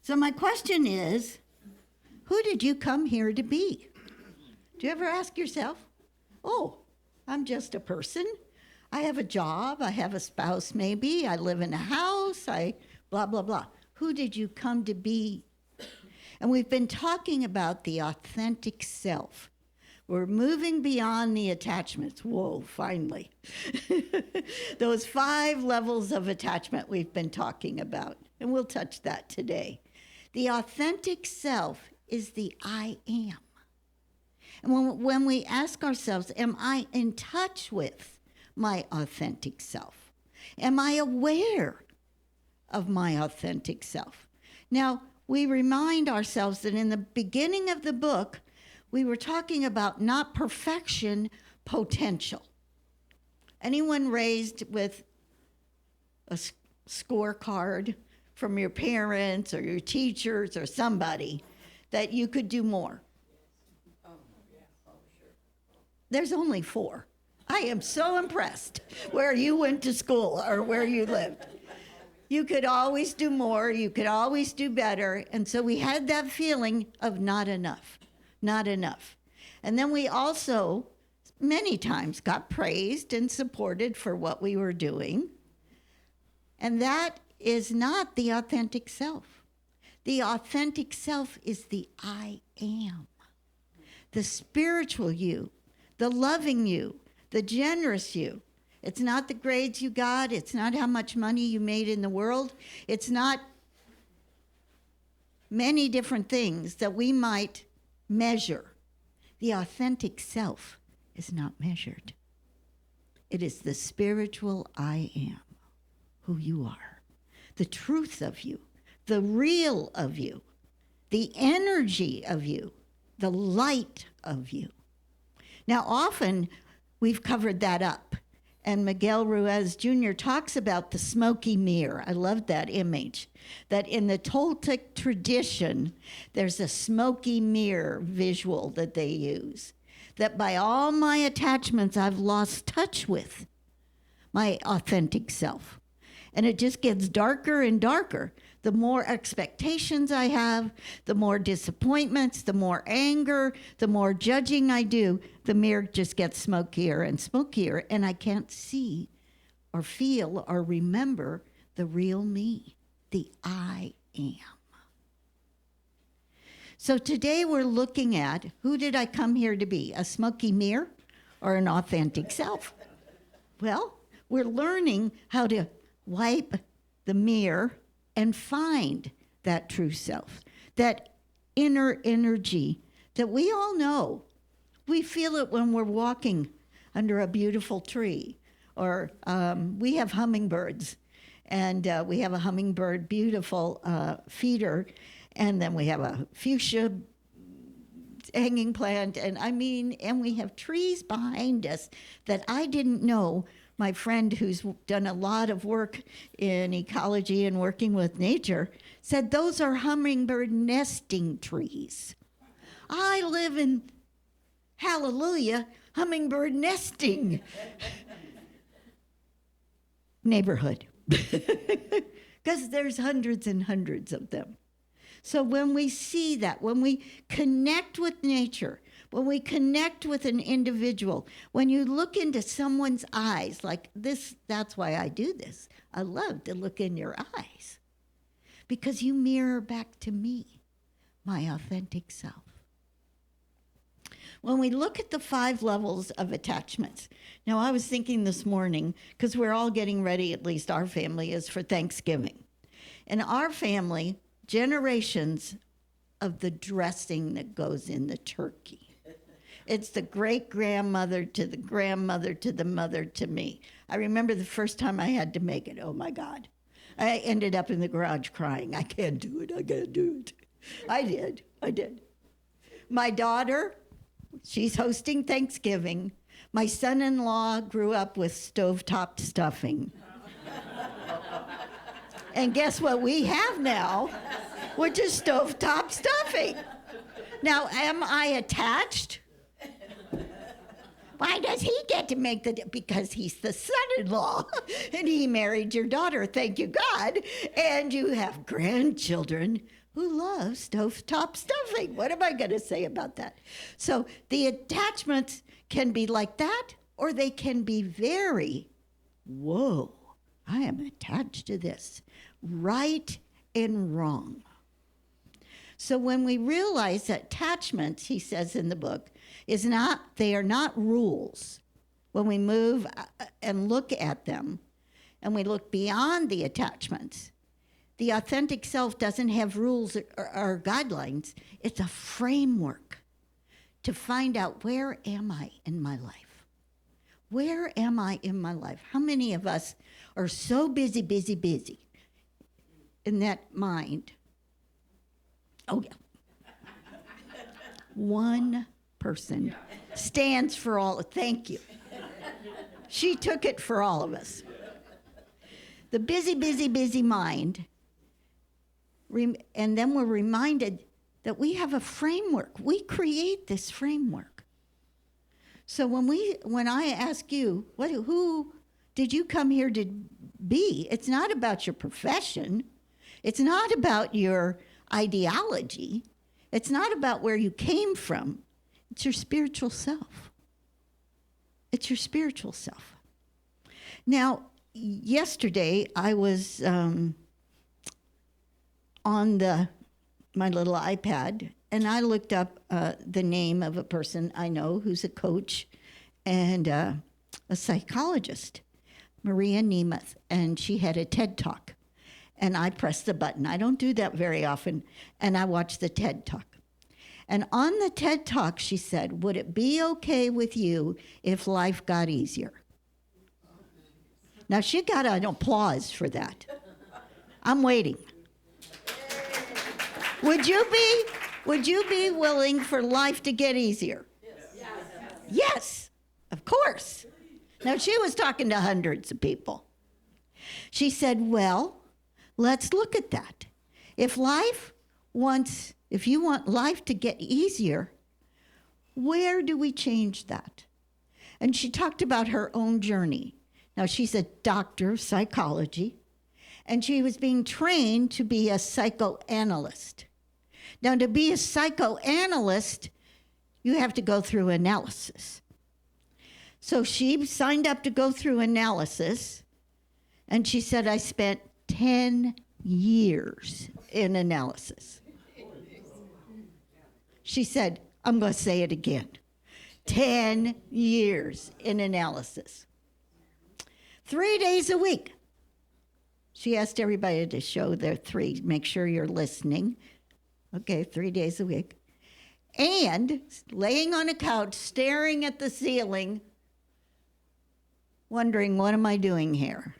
So my question is, who did you come here to be? Do you ever ask yourself, oh, I'm just a person. I have a job. I have a spouse maybe. I live in a house. I blah, blah, blah. Who did you come to be? And we've been talking about the authentic self. We're moving beyond the attachments. Whoa, finally. Those 5 levels of attachment we've been talking about, and we'll touch that today. The authentic self is the I am. And when we ask ourselves, am I in touch with my authentic self? Am I aware of my authentic self? Now, we remind ourselves that in the beginning of the book, we were talking about not perfection, potential. Anyone raised with a scorecard from your parents or your teachers or somebody that you could do more? There's only 4. I am so impressed where you went to school or where you lived. You could always do more. You could always do better. And so we had that feeling of not enough, not enough. And then we also, many times, got praised and supported for what we were doing. And that is not the authentic self. The authentic self is the I am, the spiritual you, the loving you, the generous you. It's not the grades you got. It's not how much money you made in the world. It's not many different things that we might measure. The authentic self is not measured. It is the spiritual I am, who you are, the truth of you, the real of you, the energy of you, the light of you. Now, often we've covered that up. And Miguel Ruiz Jr. talks about the smoky mirror. I love that image. That in the Toltec tradition, there's a smoky mirror visual that they use. That by all my attachments, I've lost touch with my authentic self. And it just gets darker and darker. The more expectations I have, the more disappointments, the more anger, the more judging I do, the mirror just gets smokier and smokier, and I can't see or feel or remember the real me, the I am. So today we're looking at, who did I come here to be, a smoky mirror or an authentic self? Well, we're learning how to wipe the mirror and find that true self, that inner energy that we all know. We feel it when we're walking under a beautiful tree, or we have hummingbirds, and we have a hummingbird beautiful feeder, and then we have a fuchsia hanging plant, and we have trees behind us that I didn't know. My friend who's done a lot of work in ecology and working with nature said those are hummingbird nesting trees. I live in, hallelujah, hummingbird nesting neighborhood because there's hundreds and hundreds of them. So when we see that, when we connect with nature, when we connect with an individual, when you look into someone's eyes like this, that's why I do this. I love to look in your eyes because you mirror back to me, my authentic self. When we look at the 5 levels of attachments, now I was thinking this morning, because we're all getting ready, at least our family is, for Thanksgiving. In our family, generations of the dressing that goes in the turkey. It's the great-grandmother to the grandmother to the mother to me. I remember the first time I had to make it. Oh, my God. I ended up in the garage crying. I can't do it. I can't do it. I did. My daughter, she's hosting Thanksgiving. My son-in-law grew up with stovetop stuffing. And guess what we have now? Which is stovetop stuffing. Now, am I attached? Why does he get to make because he's the son-in-law, and he married your daughter, thank you, God, and you have grandchildren who loves stovetop stuffing. What am I going to say about that? So the attachments can be like that, or they can be very, whoa, I am attached to this. Right and wrong. So when we realize that attachments, he says in the book, they are not rules. When we move and look at them, and we look beyond the attachments, the authentic self doesn't have rules or guidelines. It's a framework to find out, where am I in my life? Where am I in my life? How many of us are so busy in that mind? Oh, yeah. One person stands for all. Thank you. She took it for all of us. The busy mind. And then we're reminded that we have a framework. We create this framework. So when I ask you, who did you come here to be? It's not about your profession. It's not about your ideology. It's not about where you came from. It's your spiritual self. It's your spiritual self. Now, yesterday I was on my little iPad, and I looked up the name of a person I know who's a coach and a psychologist, Maria Nemeth, and she had a TED Talk. And I pressed the button. I don't do that very often. And I watched the TED Talk. And on the TED Talk, she said, would it be okay with you if life got easier? Now, she got an applause for that. I'm waiting. Would you be willing for life to get easier? Yes, of course. Now, she was talking to hundreds of people. She said, well, let's look at that. If you want life to get easier, where do we change that? And she talked about her own journey. Now, she's a doctor of psychology, and she was being trained to be a psychoanalyst. Now, to be a psychoanalyst, you have to go through analysis. So she signed up to go through analysis, and she said, I spent 10 years in analysis. She said, I'm going to say it again. 10 years in analysis. 3 days a week. She asked everybody to show their three. Make sure you're listening. Okay, 3 days a week. And laying on a couch, staring at the ceiling, wondering, what am I doing here?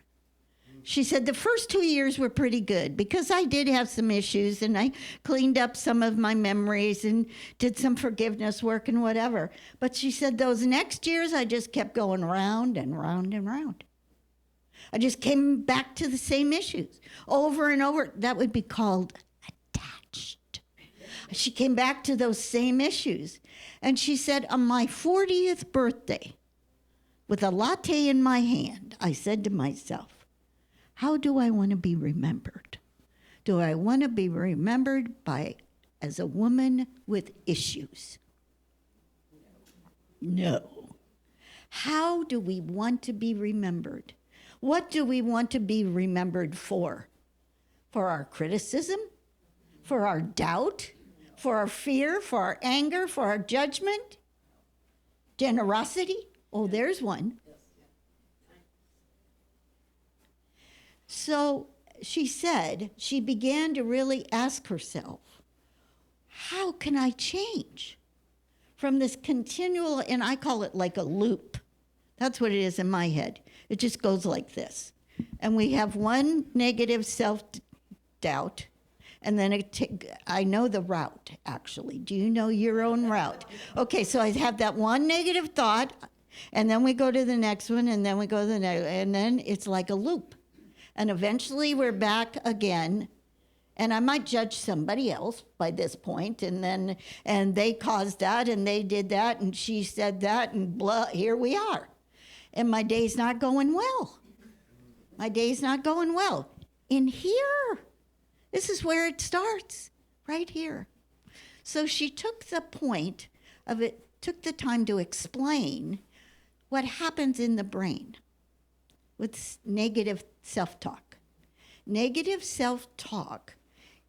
She said the first 2 years were pretty good because I did have some issues and I cleaned up some of my memories and did some forgiveness work and whatever. But she said those next years I just kept going round and round and round. I just came back to the same issues over and over. That would be called attached. She came back to those same issues. And she said, on my 40th birthday, with a latte in my hand, I said to myself, how do I want to be remembered? Do I want to be remembered as a woman with issues? No. How do we want to be remembered? What do we want to be remembered for? For our criticism? For our doubt? For our fear? For our anger? For our judgment? Generosity? Oh, there's one. So she said, she began to really ask herself, how can I change from this continual, and I call it like a loop. That's what it is in my head. It just goes like this. And we have one negative self-doubt, and then I know the route, actually. Do you know your own route? Okay, so I have that one negative thought, and then we go to the next one, and then we go to the next, and then it's like a loop. And eventually we're back again, and I might judge somebody else by this point, and they caused that, and they did that, and she said that, and blah, here we are. And my day's not going well. My day's not going well. In here, this is where it starts. right here. So she took the point of it, took the time to explain what happens in the brain with negative self-talk. Negative self-talk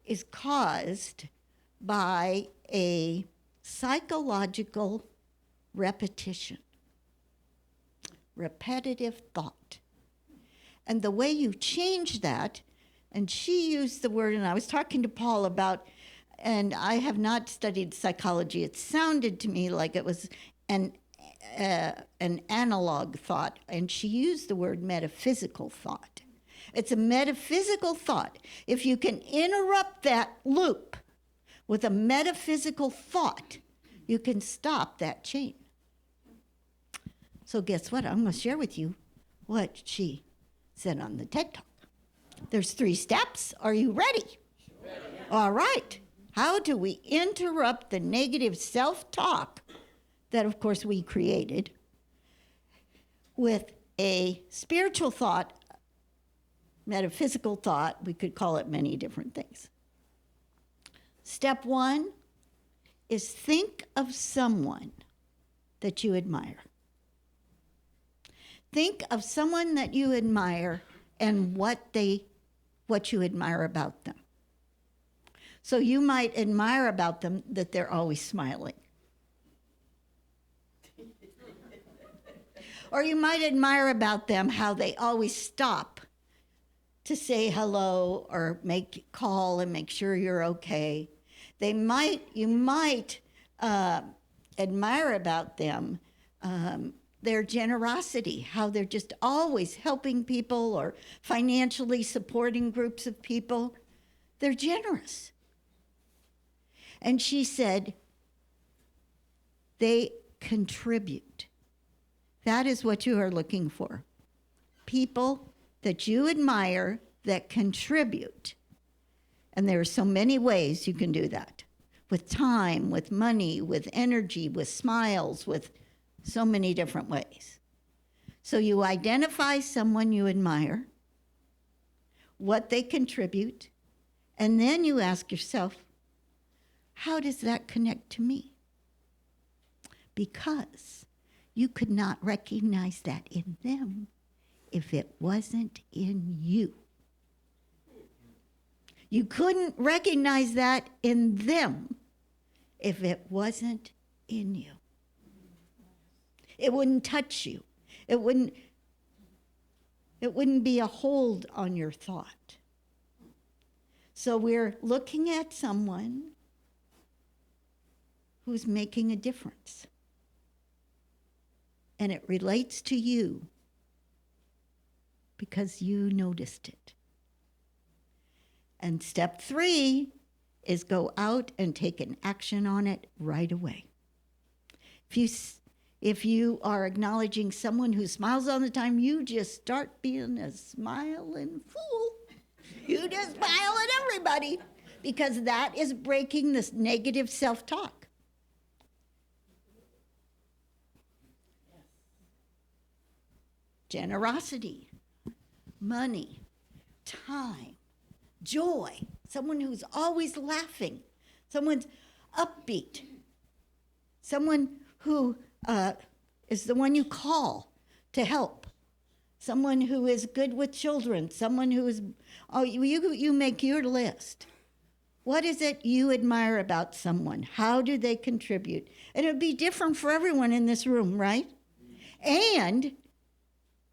is caused by a psychological repetition, repetitive thought. And the way you change that, and she used the word, and I was talking to Paul about, and I have not studied psychology. It sounded to me like it was an analog thought, and she used the word metaphysical thought. It's a metaphysical thought. If you can interrupt that loop with a metaphysical thought, you can stop that chain. So guess what? I'm going to share with you what she said on the TED Talk. There's 3 steps. Are you ready? Ready. All right. How do we interrupt the negative self-talk that, of course, we created with a spiritual thought, metaphysical thought? We could call it many different things. Step 1 is think of someone that you admire. Think of someone that you admire and what you admire about them. So you might admire about them that they're always smiling. Or you might admire about them how they always stop to say hello or call and make sure you're okay. You might admire about them their generosity, how they're just always helping people or financially supporting groups of people. They're generous. And she said, they contribute. That is what you are looking for. People that you admire that contribute. And there are so many ways you can do that. With time, with money, with energy, with smiles, with so many different ways. So you identify someone you admire, what they contribute, and then you ask yourself, how does that connect to me? Because you could not recognize that in them if it wasn't in you. You couldn't recognize that in them if it wasn't in you. It wouldn't touch you. It wouldn't be a hold on your thought. So we're looking at someone who's making a difference. And it relates to you because you noticed it. And step 3 is go out and take an action on it right away. If you are acknowledging someone who smiles all the time, you just start being a smiling fool. You just smile at everybody because that is breaking this negative self-talk. Generosity, money, time, joy, someone who's always laughing, someone's upbeat, someone who is the one you call to help, someone who is good with children, someone who is, you make your list. What is it you admire about someone? How do they contribute? And it would be different for everyone in this room, right? And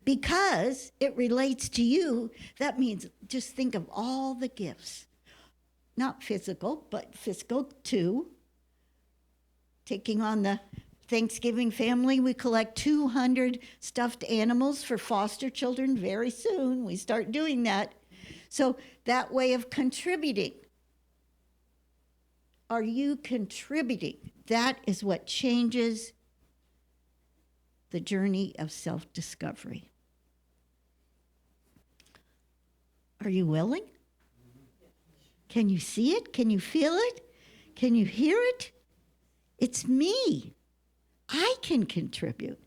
because it relates to you, that means just think of all the gifts. Not physical, but physical too. Taking on the Thanksgiving family, we collect 200 stuffed animals for foster children very soon. We start doing that. So that way of contributing. Are you contributing? That is what changes the journey of self-discovery. Are you willing? Can you see it? Can you feel it? Can you hear it? It's me. I can contribute.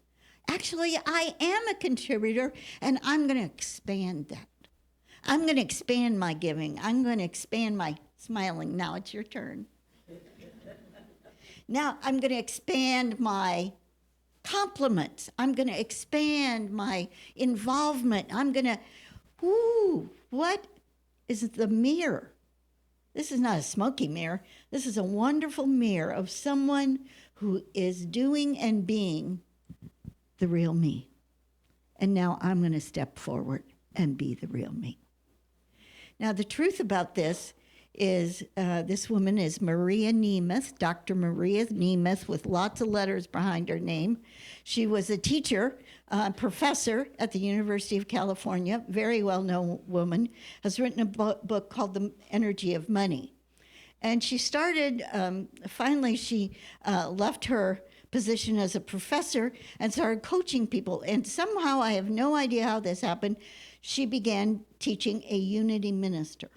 Actually, I am a contributor, and I'm going to expand that. I'm going to expand my giving. I'm going to expand my smiling. Now it's your turn. Now I'm going to expand my compliments. I'm going to expand my involvement. I'm going to, what is the mirror? This is not a smoky mirror. This is a wonderful mirror of someone who is doing and being the real me. And now I'm going to step forward and be the real me. Now, the truth about this is this woman is Maria Nemeth, Dr. Maria Nemeth, with lots of letters behind her name. She was a teacher, professor at the University of California, very well-known woman, has written a book called The Energy of Money. And she started, finally she left her position as a professor and started coaching people. And somehow, I have no idea how this happened, she began teaching a unity minister.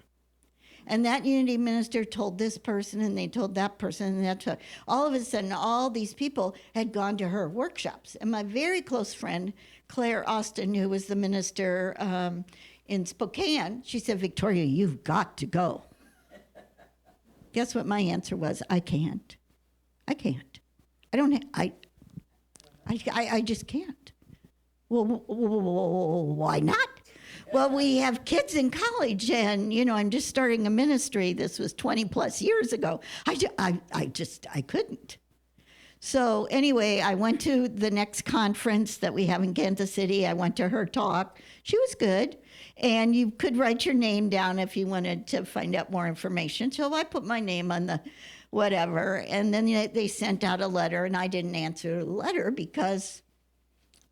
And that unity minister told this person, and they told that person, and that. All of a sudden, all these people had gone to her workshops. And my very close friend, Claire Austin, who was the minister in Spokane, she said, "Victoria, you've got to go." Guess what my answer was? I can't. I can't. I don't. I just can't. Well, why not? Well, we have kids in college, and, I'm just starting a ministry. This was 20 plus years ago. I couldn't. So anyway, I went to the next conference that we have in Kansas City. I went to her talk. She was good. And you could write your name down if you wanted to find out more information. So I put my name on the whatever. And then they sent out a letter, and I didn't answer the letter because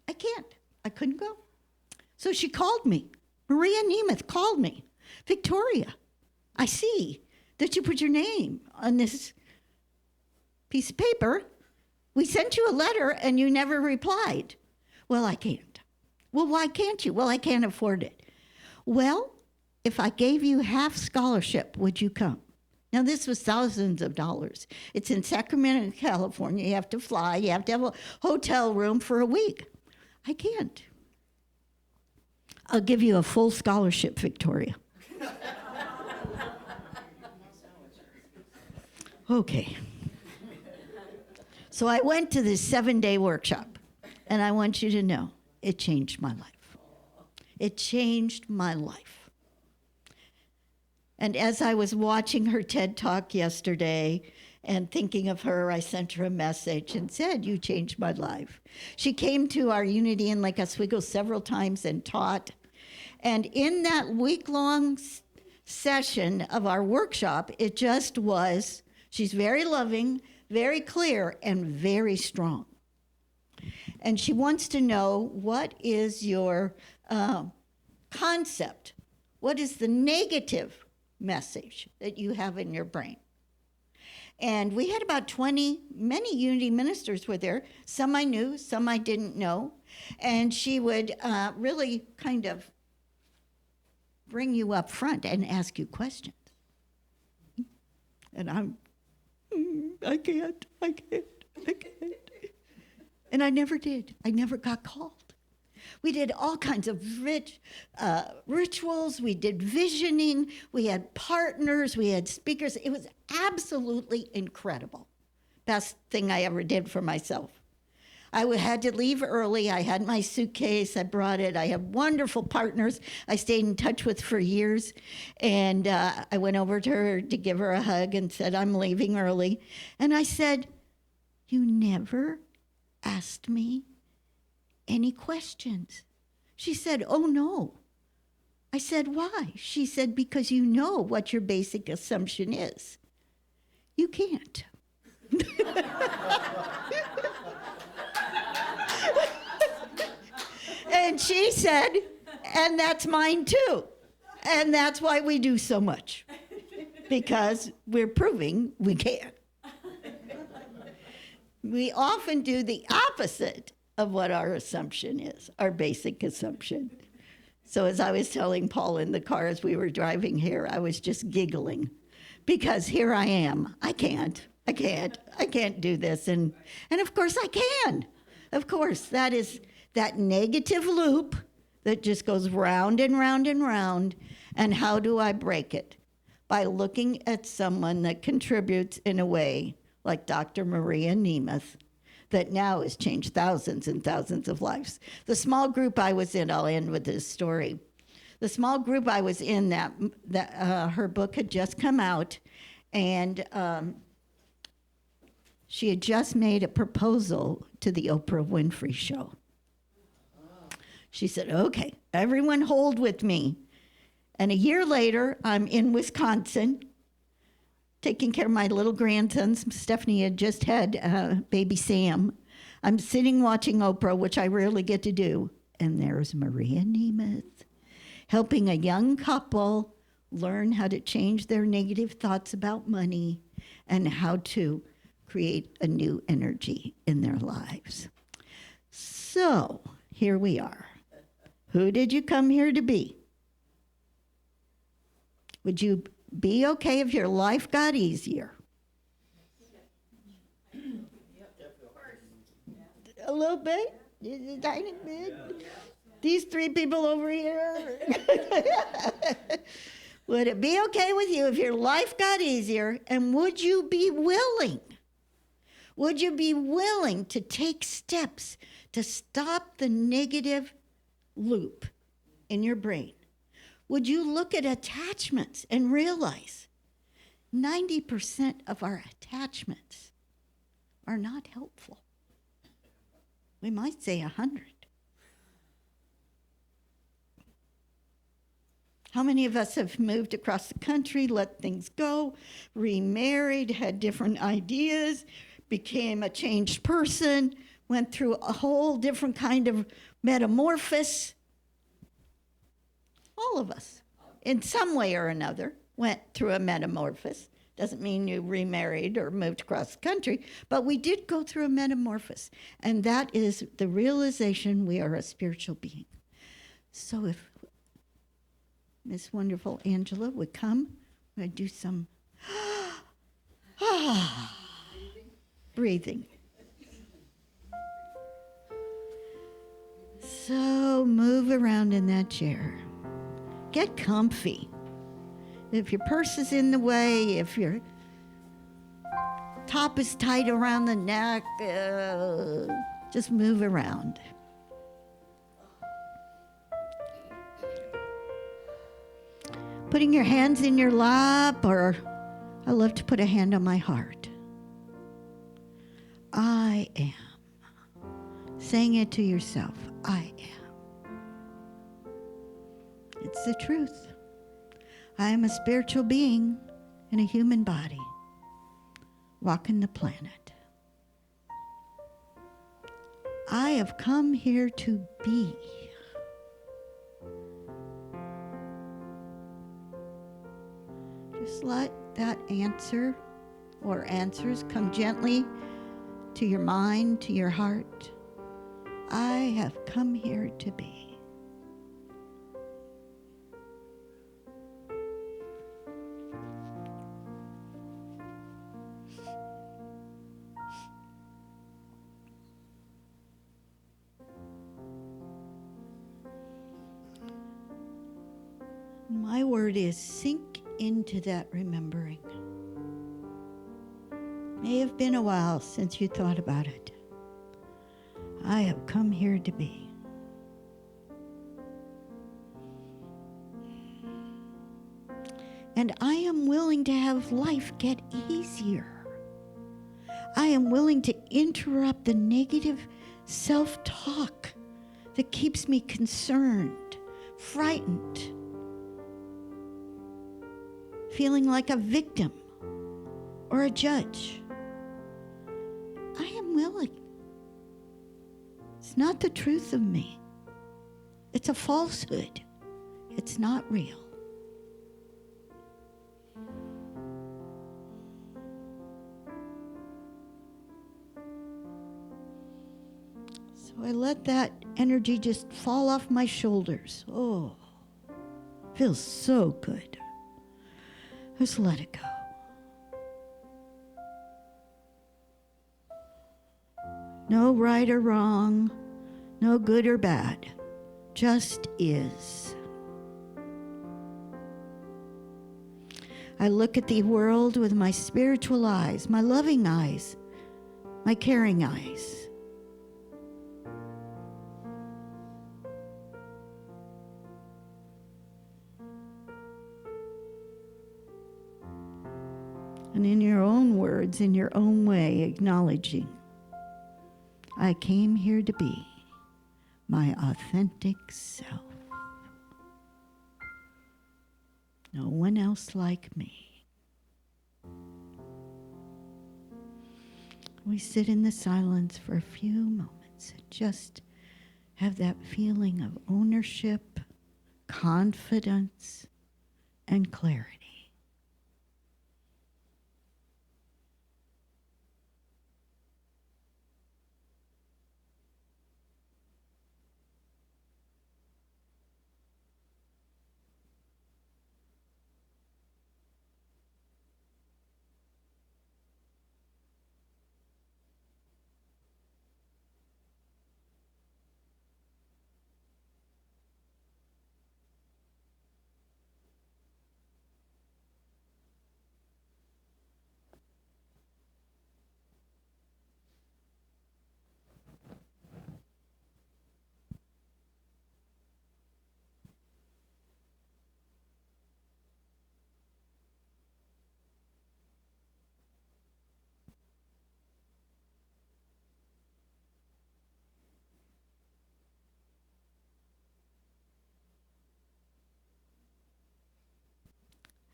I couldn't go. So she called me. Maria Nemeth called me. "Victoria, I see that you put your name on this piece of paper. We sent you a letter and you never replied." "Well, I can't." "Well, why can't you?" "Well, I can't afford it." "Well, if I gave you half scholarship, would you come?" Now, this was thousands of dollars. It's in Sacramento, California. You have to fly. You have to have a hotel room for a week. "I can't." "I'll give you a full scholarship, Victoria." Okay. So I went to this 7-day workshop, and I want you to know, it changed my life. It changed my life. And as I was watching her TED Talk yesterday and thinking of her, I sent her a message and said, "You changed my life." She came to our Unity in Lake Oswego several times and taught. And in that week-long session of our workshop, it just was, she's very loving, very clear, and very strong. And she wants to know, what is your concept? What is the negative message that you have in your brain? And we had about 20, many Unity ministers were there. Some I knew, some I didn't know. And she would really kind of bring you up front and ask you questions. And I can't. And I never did. I never got called. We did all kinds of rituals. We did visioning. We had partners. We had speakers. It was absolutely incredible. Best thing I ever did for myself. I had to leave early. I had my suitcase. I brought it. I have wonderful partners I stayed in touch with for years. And I went over to her to give her a hug and said, "I'm leaving early." And I said, "You never asked me any questions." She said, "Oh, no." I said, "Why?" She said, "Because you know what your basic assumption is. You can't." And she said, "And that's mine too. And that's why we do so much. Because we're proving we can." We often do the opposite of what our assumption is, our basic assumption. So as I was telling Paul in the car as we were driving here, I was just giggling. Because here I am. I can't do this. And of course I can. Of course, that negative loop that just goes round and round and round. And how do I break it? By looking at someone that contributes in a way like Dr. Maria Nemeth, that now has changed thousands and thousands of lives. The small group I was in, I'll end with this story. The small group I was in, that her book had just come out, and she had just made a proposal to the Oprah Winfrey Show. She said, okay, everyone hold with me. And a year later, I'm in Wisconsin, taking care of my little grandsons. Stephanie had just had baby Sam. I'm sitting watching Oprah, which I rarely get to do. And there's Maria Nemeth helping a young couple learn how to change their negative thoughts about money and how to create a new energy in their lives. So here we are. Who did you come here to be? Would you be okay if your life got easier? A little bit? A tiny bit? These three people over here? Would it be okay with you if your life got easier? And would you be willing? Would you be willing to take steps to stop the negative loop in your brain? Would you look at attachments and realize 90% of our attachments are not helpful? We might say 100. How many of us have moved across the country, let things go, remarried, had different ideas, became a changed person, went through a whole different kind of metamorphosis? All of us, in some way or another, went through a metamorphosis. Doesn't mean you remarried or moved across the country, but we did go through a metamorphosis. And that is the realization we are a spiritual being. So if Miss Wonderful Angela would come, we're going to do some breathing. So move around in that chair. Get comfy. If your purse is in the way, if your top is tight around the neck, just move around. Putting your hands in your lap, or I love to put a hand on my heart. I am. Saying it to yourself, I am. It's the truth. I am a spiritual being in a human body, walking the planet. I have come here to be. Just let that answer or answers come gently to your mind, to your heart. I have come here to be. My word is sink into that remembering. May have been a while since you thought about it. I have come here to be. And I am willing to have life get easier. I am willing to interrupt the negative self-talk that keeps me concerned, frightened, feeling like a victim or a judge. I am willing. It's not the truth of me. It's a falsehood. It's not real. So I let that energy just fall off my shoulders. Oh, feels so good. Just let it go. No right or wrong, no good or bad, just is. I look at the world with my spiritual eyes, my loving eyes, my caring eyes. And in your own words, in your own way, acknowledging, I came here to be my authentic self. No one else like me. We sit in the silence for a few moments and just have that feeling of ownership, confidence, and clarity.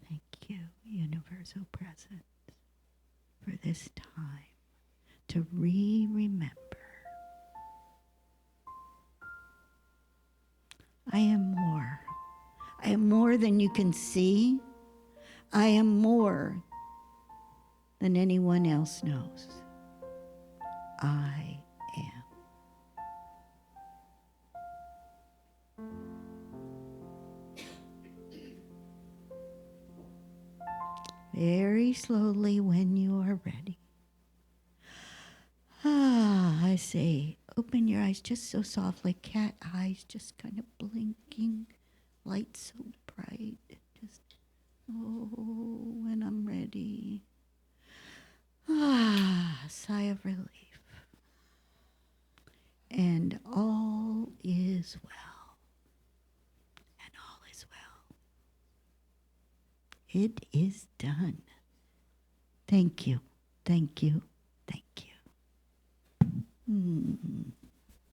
Thank you, Universal Presence, for this time to remember. I am more. I am more than you can see. I am more than anyone else knows. I am. Very slowly, when you are ready. I say, open your eyes just so softly, cat eyes just kind of blinking, light so bright. Just, when I'm ready. Sigh of relief. And all is well. And all is well. It is done. Thank you. Thank you. Thank you.